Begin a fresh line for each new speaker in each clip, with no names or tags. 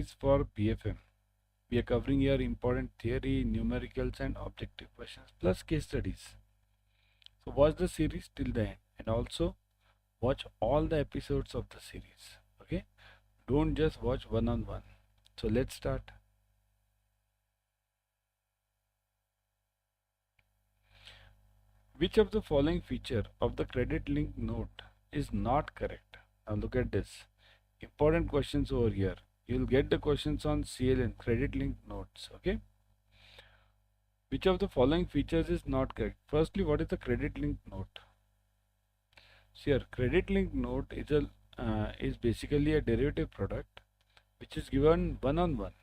series for BFM. We are covering here important theory, numericals, and objective questions plus case studies. So watch the series till the end, and also watch all the episodes of the series. Okay, don't just watch one on one. So let's start. Which of the following feature of the credit link note is not correct? Now look at this. Important questions over here. You'll get the questions on CLN, credit link notes. Okay. Which of the following features is not correct? Firstly, what is the credit link note? So here, credit link note is basically a derivative product which is given one on one.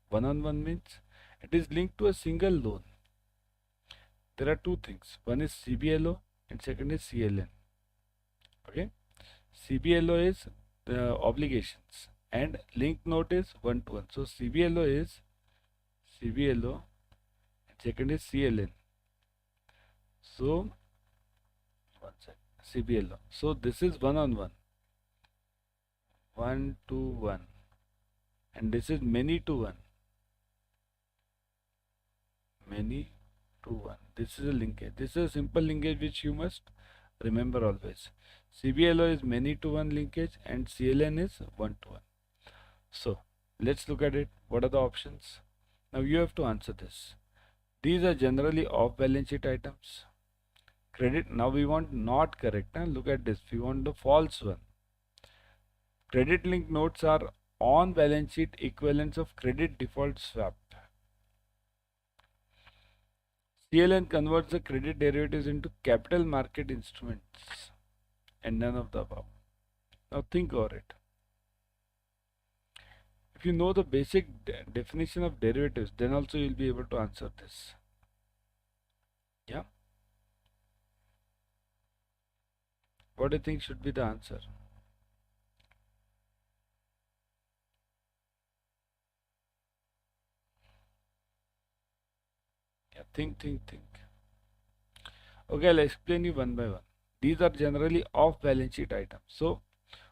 One on one means it is linked to a single loan. There are two things. One is CBLO and second is CLN. Okay. CBLO is the obligations and link note is one to one. So CBLO is CBLO and second is CLN. So one second. CBLO. So this is one on one. One to one. And this is many to one. Many to one. This is a linkage. This is a simple linkage which you must remember always. CBLO is many to one linkage and CLN is one to one. So let's look at it. What are the options? Now you have to answer this. These are generally off balance sheet items. Credit, now we want not correct. Huh? Look at this. We want the false one. Credit link notes are on balance sheet equivalents of credit default swap. CLN converts the credit derivatives into capital market instruments and none of the above. Now think over it. If you know the basic definition of derivatives, then also you'll be able to answer this. Yeah. What do you think should be the answer? Yeah, think. Okay, I'll explain you one by one. These are generally off balance sheet items. So,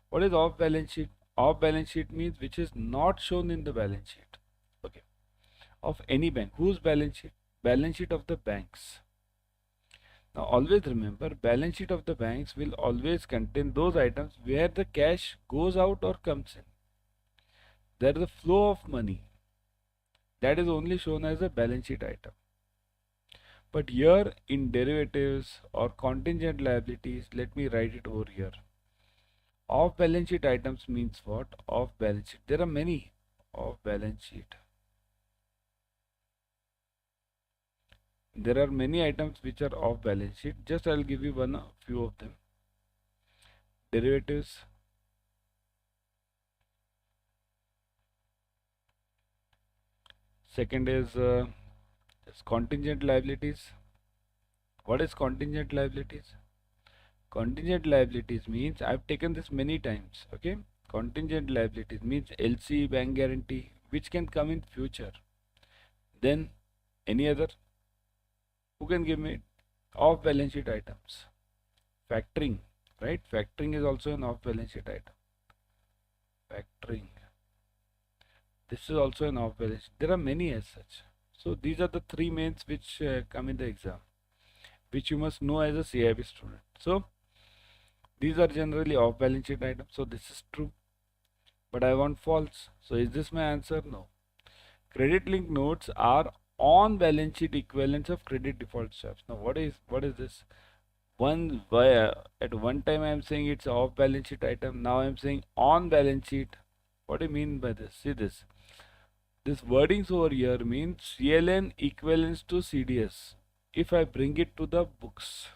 what is off balance sheet? Off balance sheet means which is not shown in the balance sheet. Okay. Of any bank. Whose balance sheet? Balance sheet of the banks. Now always remember, balance sheet of the banks will always contain those items where the cash goes out or comes in. There is a flow of money. That is only shown as a balance sheet item. But here in derivatives or contingent liabilities, let me write it over here. Off balance sheet items means what? Off balance sheet. There are many off balance sheet. There are many items which are off balance sheet. Just I'll give you a few of them. Derivatives. Second is contingent liabilities. What is contingent liabilities? Contingent liabilities means I've taken this many times. Okay. Contingent liabilities means LC, bank guarantee, which can come in future. Then any other? Who can give me off balance sheet items? Factoring, right? Factoring is also an off balance sheet item. Factoring. This is also an off balance sheet. There are many as such. So these are the three mains which come in the exam, which you must know as a CAIIB student. So these are generally off balance sheet items. So this is true. But I want false. So is this my answer? No. Credit link notes are on balance sheet equivalents of credit default swaps. Now what is this? At one time I am saying it's off balance sheet item. Now I am saying on balance sheet. What do you mean by this? See this. This wordings over here means CLN equivalents to CDS. If I bring it to the books.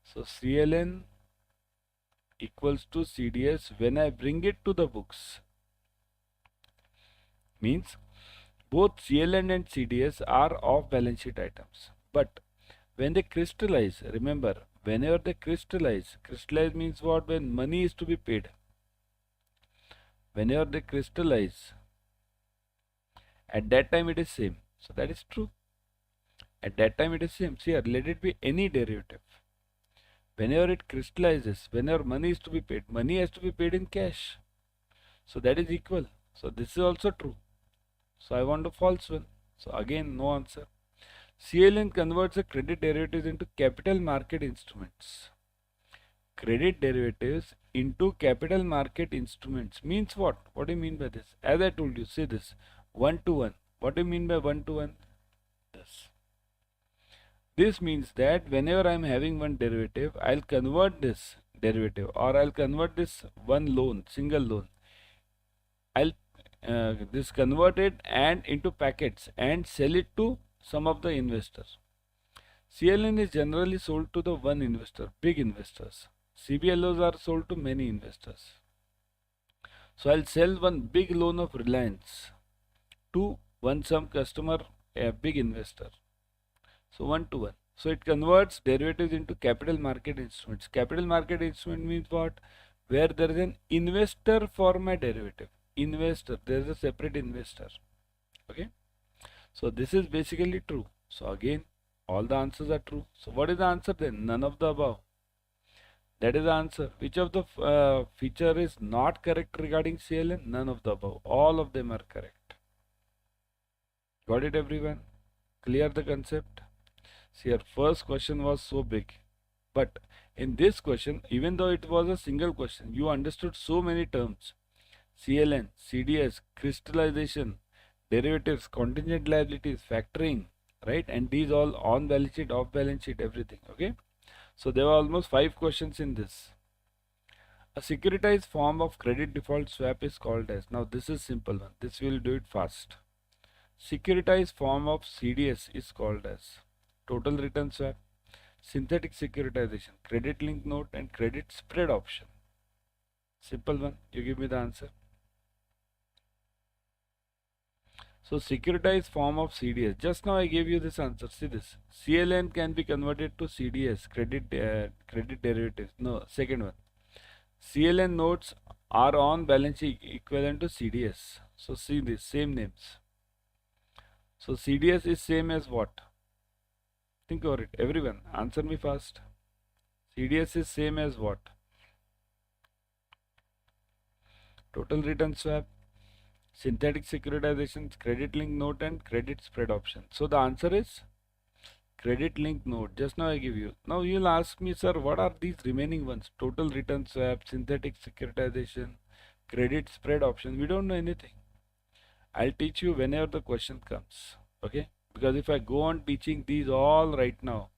So CLN equals to CDS when I bring it to the books. Means both CLN and CDS are off balance sheet items. But when they crystallize, remember, whenever they crystallize means what? When money is to be paid. Whenever they crystallize, at that time it is same. So that is true. At that time it is same. See here, let it be any derivative. Whenever it crystallizes, whenever money is to be paid, money has to be paid in cash. So that is equal. So this is also true. So I want a false one. So again, no answer. CLN converts the credit derivatives into capital market instruments. Credit derivatives into capital market instruments means what? What do you mean by this? As I told you, see this, 1 to 1. What do you mean by 1 to 1? This. This means that whenever I am having one derivative, I'll convert this derivative, or I'll convert this one loan, single loan. I'll this convert it and into packets and sell it to some of the investors. CLN is generally sold to the one investor, big investors. CBLOs are sold to many investors. So I'll sell one big loan of Reliance to some customer, a big investor. So 1 to 1. So it converts derivatives into capital market instruments. Capital market instrument means what? Where there is an investor for my derivative. Investor, there is a separate investor. Okay. So this is basically true. So again, all the answers are true. So what is the answer then? None of the above. That is the answer. Which of the feature is not correct regarding CLN? None of the above. All of them are correct. Got it, everyone? Clear the concept? See, your first question was so big. But in this question, even though it was a single question, you understood so many terms. CLN, CDS, crystallization, derivatives, contingent liabilities, factoring, right? And these all on balance sheet, off balance sheet, everything. Okay. So there were almost 5 questions in this. A securitized form of credit default swap is called as. Now this is simple one. This will do it fast. Securitized form of CDS is called as total return swap, synthetic securitization, credit linked note, and credit spread option. Simple one. You give me the answer. So securitized form of CDS. Just now I gave you this answer. See this. CLN can be converted to CDS, credit derivatives. No, second one. CLN notes are on balance sheet equivalent to CDS. So see this, same names. So CDS is same as what? Think over it. Everyone, answer me fast. CDS is same as what? Total return swap, synthetic securitizations, credit linked note, and credit spread option. So the answer is credit linked note. Just now I give you. Now you'll ask me, sir, what are these remaining ones? Total return swap, synthetic securitization, credit spread option. We don't know anything. I'll teach you whenever the question comes. Okay? Because if I go on teaching these all right now,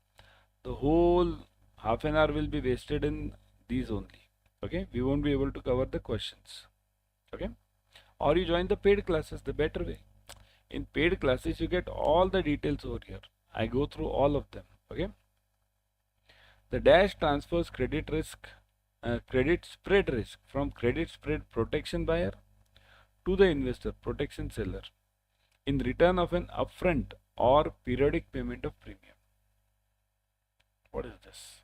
the whole half an hour will be wasted in these only. Okay? We won't be able to cover the questions. Okay? Or you join the paid classes, the better way. In paid classes, you get all the details over here. I go through all of them. Okay? The dash transfers credit risk, credit spread risk from credit spread protection buyer to the investor protection seller in return of an upfront or periodic payment of premium. What is this?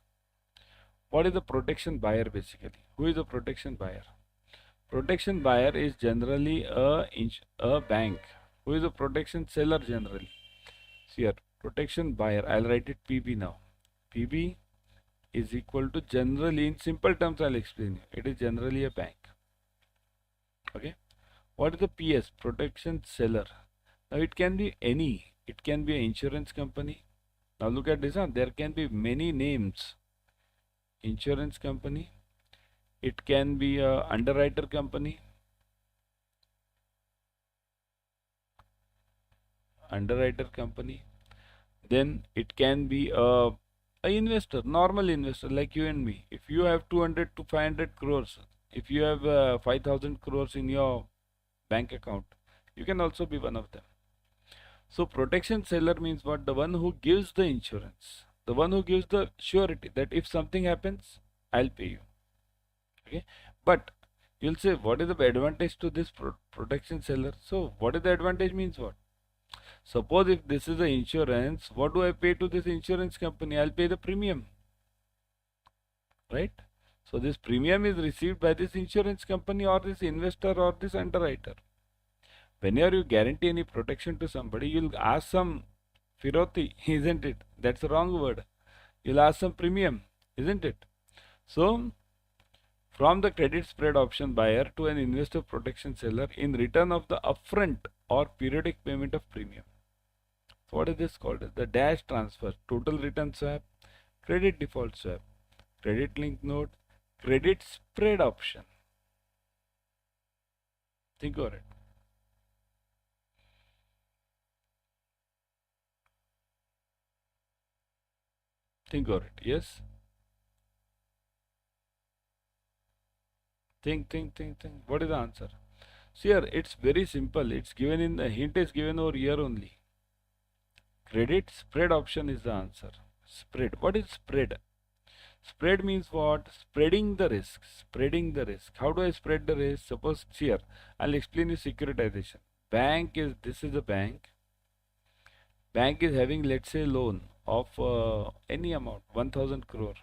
What is the protection buyer basically? Who is the protection buyer? Protection buyer is generally a bank. Who is the protection seller generally? See here, protection buyer, I'll write it PB now. PB is equal to generally, in simple terms I'll explain you. It is generally a bank. Okay. What is the PS? Protection seller. Now it can be any. It can be an insurance company. Now look at this. There can be many names. Insurance company. It can be a underwriter company. Underwriter company. Then it can be a investor, normal investor like you and me. If you have 200 to 500 crores, if you have 5,000 crores in your bank account, you can also be one of them. So protection seller means what? The one who gives the insurance, the one who gives the surety that if something happens, I'll pay you. Okay, but you'll say, what is the advantage to this protection seller? So what is the advantage means what? Suppose if this is the insurance, what do I pay to this insurance company? I'll pay the premium, right? So this premium is received by this insurance company or this investor or this underwriter. Whenever you guarantee any protection to somebody, you'll ask some firoti, isn't it? That's the wrong word. You'll ask some premium, isn't it? So from the credit spread option buyer to an investor protection seller in return of the upfront or periodic payment of premium. So what is this called? The dash transfer, total return swap, credit default swap, credit link note, credit spread option. Think of it. Think of it. Yes. Think. What is the answer? See here, it's very simple. It's given in the hint is given over here only. Credit spread option is the answer. Spread. What is spread? Spread means what? Spreading the risk. Spreading the risk. How do I spread the risk? Suppose here, I'll explain you securitization. This is a bank. Bank is having, let's say, loan of any amount, 1000 crore.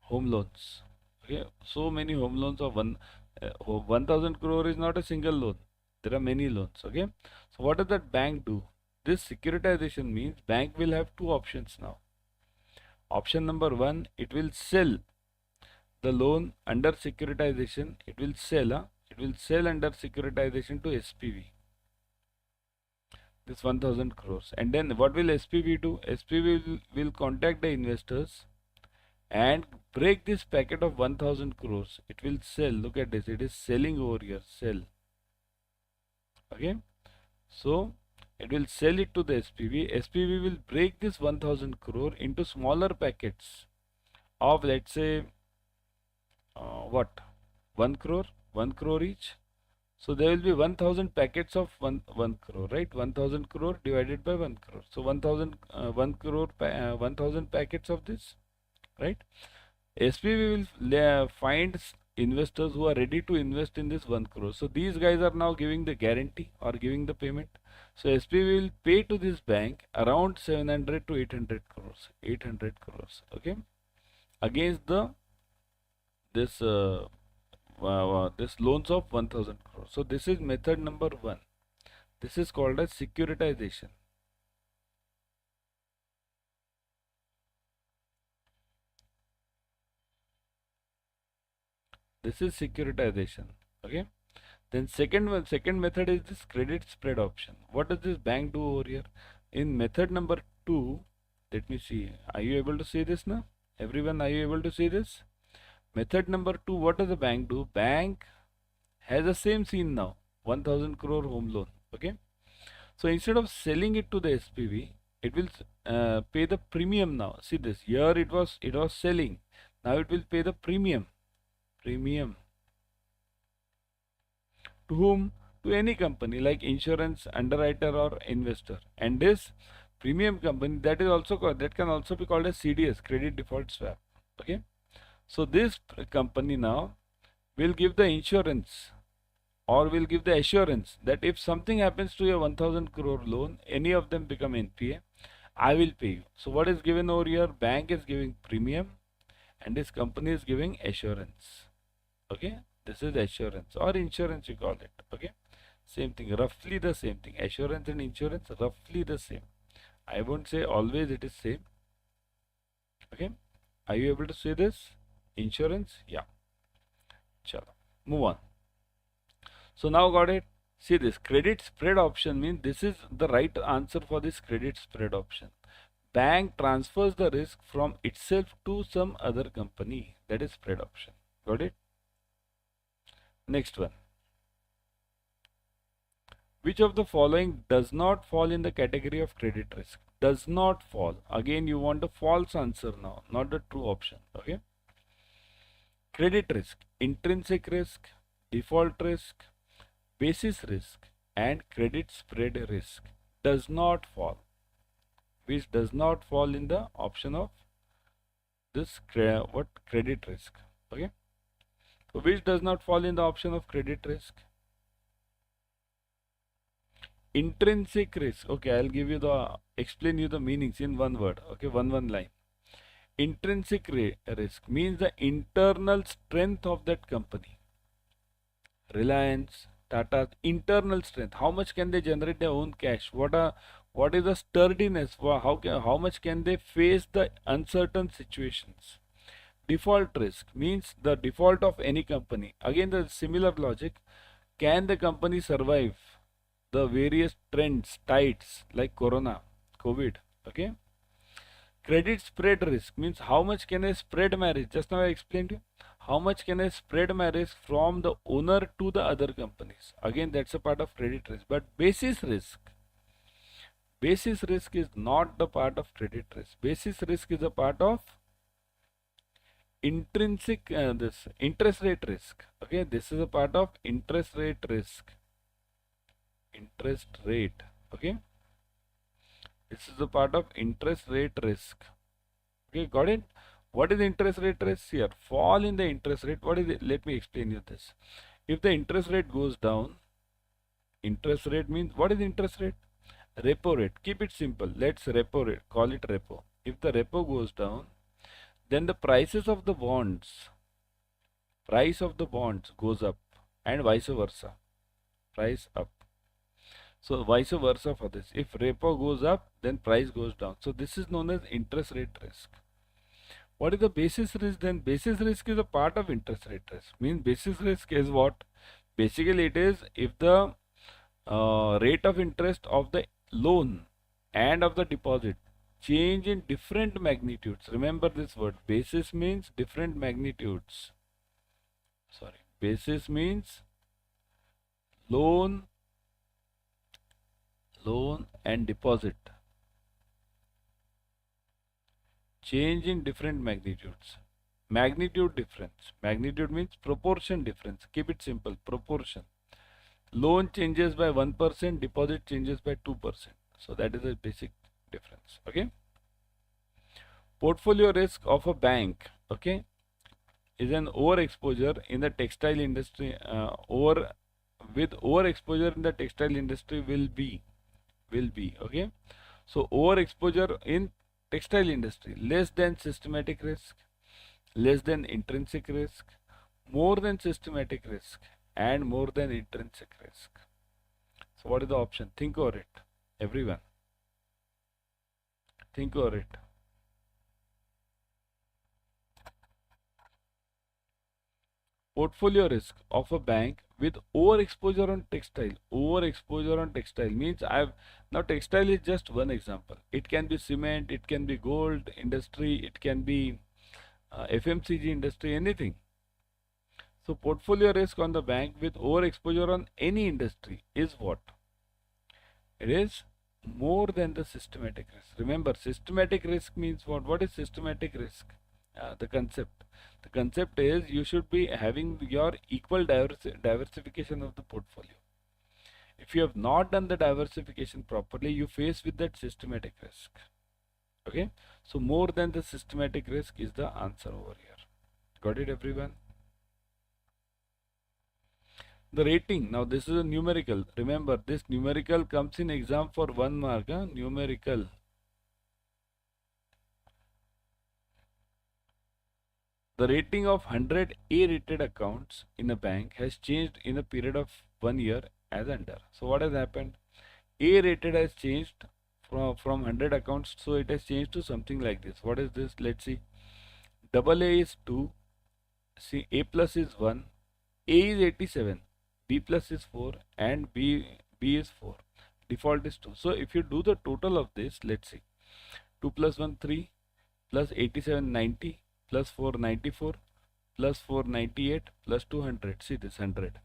Home loans. Okay, so many home loans of 1000 crore is not a single loan. There are many loans. Okay, so what does that bank do? This securitization means bank will have two options now. Option number one, it will sell the loan under securitization. It will sell under securitization to SPV. This 1000 crores. And then what will SPV do? SPV will contact the investors and break this packet of 1000 crores. It will sell. Look at this. It is selling over here. Sell. Okay. So it will sell it to the SPV. SPV will break this 1000 crore into smaller packets of, let's say, what? 1 crore? 1 crore each. So there will be 1000 packets of 1 crore, right? 1000 crore divided by 1 crore. So 1 crore, 1000 packets of this, right? SPV will find investors who are ready to invest in this 1 crore. So these guys are now giving the guarantee or giving the payment. So SPV will pay to this bank around 700 to 800 crores. 800 crores, okay? Against this loans of 1000 crores. So this is method number one. This is called as securitization. This is securitization. Okay. Then second method is this credit spread option. What does this bank do over here? In method number 2, let me see. Are you able to see this now? Everyone, are you able to see this? Method number 2, what does the bank do? Bank has the same scene now. 1000 crore home loan. Okay. So instead of selling it to the SPV, it will pay the premium now. See this. Here it was selling. Now it will pay the premium. Premium. To whom? To any company like insurance, underwriter or investor. And this premium company, that can also be called as CDS, credit default swap. Okay. So this company now will give the insurance or will give the assurance that if something happens to your 1000 crore loan, any of them become NPA, I will pay you. So what is given over here? Bank is giving premium and this company is giving assurance. Okay. This is assurance or insurance, you call it. Okay. Same thing, roughly the same thing. Assurance and insurance, roughly the same. I won't say always it is same. Okay. Are you able to see this? Insurance? Yeah. Chalo. Move on. So now got it. See this credit spread option means this is the right answer for this credit spread option. Bank transfers the risk from itself to some other company. That is spread option. Got it? Next one. Which of the following does not fall in the category of credit risk? Does not fall. Again, you want a false answer now, not the true option. Okay. Credit risk, intrinsic risk, default risk, basis risk, and credit spread risk does not fall. Which does not fall in the option of this credit risk. Okay. So which does not fall in the option of credit risk? Intrinsic risk. Okay, I'll give you explain you the meanings in one word. Okay, one line. Intrinsic risk means the internal strength of that company. Reliance, Tata, internal strength. How much can they generate their own cash? What is the sturdiness? How much can they face the uncertain situations? Default risk means the default of any company. Again, the similar logic. Can the company survive the various trends, tides like Corona, COVID? Okay. Credit spread risk means how much can I spread my risk? Just now I explained you. How much can I spread my risk from the owner to the other companies? Again, that's a part of credit risk. But basis risk is not the part of credit risk. Basis risk is a part of intrinsic this interest rate risk. Okay, this is a part of interest rate risk. Interest rate. Okay, this is a part of interest rate risk. Okay, got it? What is interest rate risk here? Fall in the interest rate. What is it? Let me explain you this. If the interest rate goes down, interest rate means what is interest rate? Repo rate. Keep it simple. Let's repo rate. Call it repo. If the repo goes down, then the prices of the bonds, price of the bonds goes up and vice versa. Price up. So vice versa for this. If repo goes up, then price goes down. So this is known as interest rate risk. What is the basis risk then? Basis risk is a part of interest rate risk. Means basis risk is what? Basically it is if the rate of interest of the loan and of the deposit change in different magnitudes. Remember this word. Basis means different magnitudes. Sorry. Basis means loan and deposit. Change in different magnitudes. Magnitude difference. Magnitude means proportion difference. Keep it simple. Proportion. Loan changes by 1%, deposit changes by 2%. So that is a basic difference. Okay. Portfolio risk of a bank. Okay, is an overexposure in the textile industry. Overexposure in the textile industry will be. Okay. So overexposure in textile industry, less than systematic risk, less than intrinsic risk, more than systematic risk, and more than intrinsic risk. So what is the option? Think over it, everyone. Think over it. Portfolio risk of a bank with overexposure on textile. Overexposure on textile means now textile is just one example. It can be cement, it can be gold industry, it can be FMCG industry, anything. So portfolio risk on the bank with overexposure on any industry is what? It is more than the systematic risk. Remember, systematic risk means what? What is systematic risk? The concept. The concept is you should be having your equal diversification of the portfolio. If you have not done the diversification properly, you face with that systematic risk. Okay. So more than the systematic risk is the answer over here. Got it, everyone? The rating. Now this is a numerical. Remember, this numerical comes in exam for 1 mark. Numerical. The rating of 100 A-rated accounts in a bank has changed in a period of 1 year as under. So what has happened? A-rated has changed from 100 accounts. So it has changed to something like this. What is this? Let's see. Double A is 2. See, A plus is 1. A is 87. B plus is 4. And B is 4. Default is 2. So if you do the total of this, let's see. 2 plus 1, 3. Plus 87, 90. Plus 4, 94, plus 4, 98, plus 200. See this 100.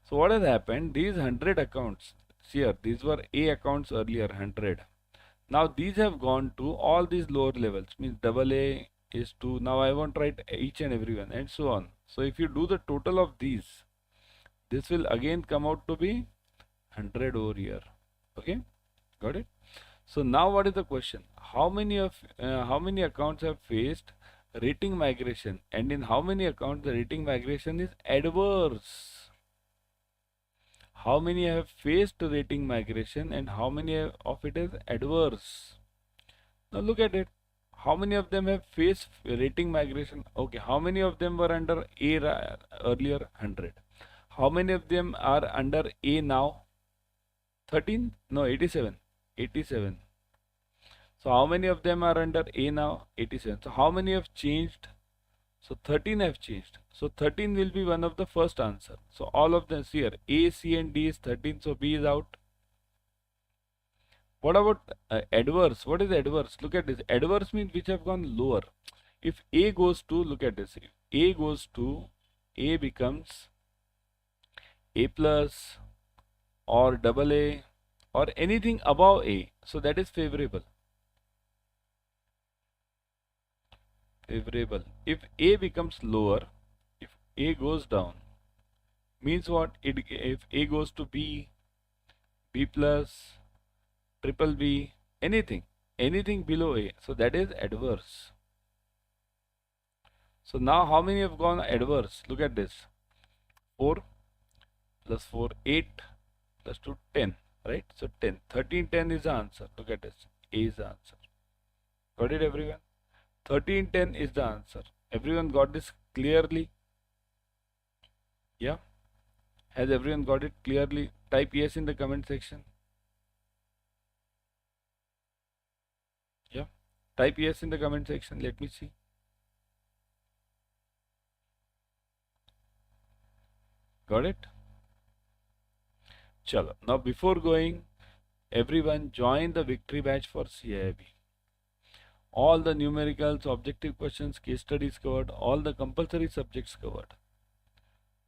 So what has happened? These 100 accounts, see here, these were A accounts earlier, 100. Now these have gone to all these lower levels, means double A is 2. Now I won't write each and every one and so on. So if you do the total of these, this will again come out to be 100 over here. Okay, got it? So now what is the question? How many accounts have faced rating migration, and in how many accounts the rating migration is adverse? How many have faced rating migration and how many of it is adverse? Now look at it. How many of them have faced rating migration? Okay, how many of them were under A earlier? 100. How many of them are under A now? 13? No, 87. 87. So how many of them are under A now? 87. So how many have changed? So 13 have changed. So 13 will be one of the first answer. So all of them here, A, C and D is 13, so B is out. What about adverse? What is adverse? Look at this. Adverse means which have gone lower. If A goes to, look at this. If A goes to, A becomes A plus or double A or anything above A. So that is favorable. Favorable. If A becomes lower, if A goes down, means what? If A goes to B, B plus, triple B, anything below A. So that is adverse. So now how many have gone adverse? Look at this. 4 plus 4, 8 plus 2, 10. Right? So 10. 13, 10 is the answer. Look at this. A is the answer. Got it, everyone? 13, 10 is the answer. Everyone got this clearly? Yeah? Has everyone got it clearly? Type yes in the comment section. Yeah? Type yes in the comment section. Let me see. Got it? Chalo. Now before going, everyone join the victory batch for CAIIB. All the numericals, objective questions, case studies covered, all the compulsory subjects covered.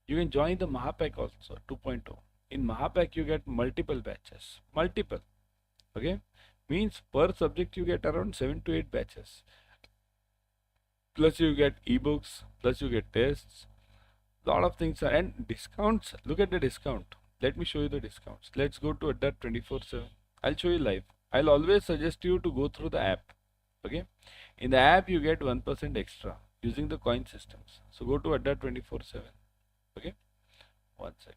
You can join the Mahapack also 2.0. In Mahapack you get multiple batches. Multiple. Okay? Means per subject you get around 7 to 8 batches. Plus you get ebooks, plus you get tests. Lot of things are, and discounts. Look at the discount. Let me show you the discounts. Let's go to Adda 24/7. I'll show you live. I'll always suggest you to go through the app. Okay? In the app you get 1% extra using the coin systems. So go to Adda 24/7. Okay? One sec.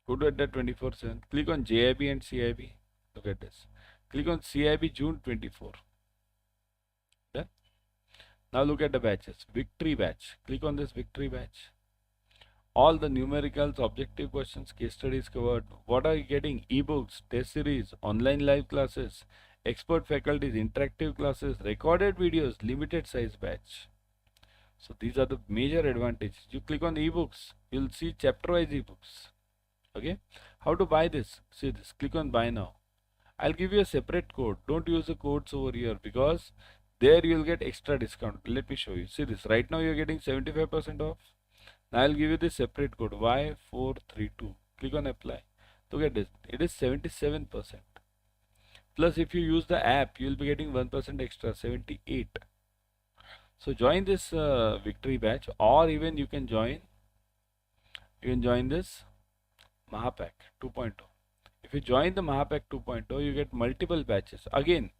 Go to Adda 24/7. Click on JIB and CIB. Look at this. Click on CIB June 24. Done. Now look at the batches. Victory batch. Click on this victory batch. All the numericals, objective questions, case studies covered. What are you getting? Ebooks, test series, online live classes, expert faculties, interactive classes, recorded videos, limited size batch. So these are the major advantages. You click on ebooks, you'll see chapter wise ebooks. Okay. How to buy this? See this. Click on buy now. I'll give you a separate code. Don't use the codes over here because there you'll get extra discount. Let me show you. See this. Right now you're getting 75% off. Now I'll give you this separate code Y432. Click on apply. Look at this. It is 77%. Plus if you use the app, you'll be getting 1% extra, 78. So join this victory batch, or even you can join this Mahapack 2.0. If you join the Mahapack 2.0, you get multiple batches. Again,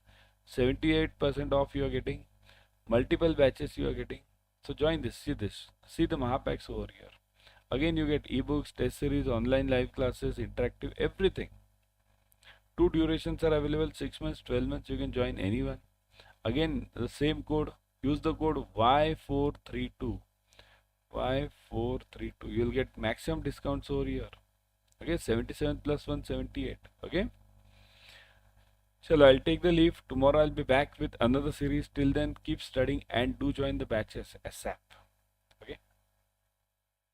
78% off you are getting, multiple batches you are getting. So join this, see the Mahapacks over here. Again you get ebooks, test series, online live classes, interactive, everything. 2 durations are available, 6 months, 12 months, you can join anyone. Again the same code, use the code Y432. Y432, you'll get maximum discounts over here. Okay, 77 plus 1, 78. Okay. So I'll take the leave. Tomorrow I'll be back with another series. Till then, keep studying and do join the batches ASAP.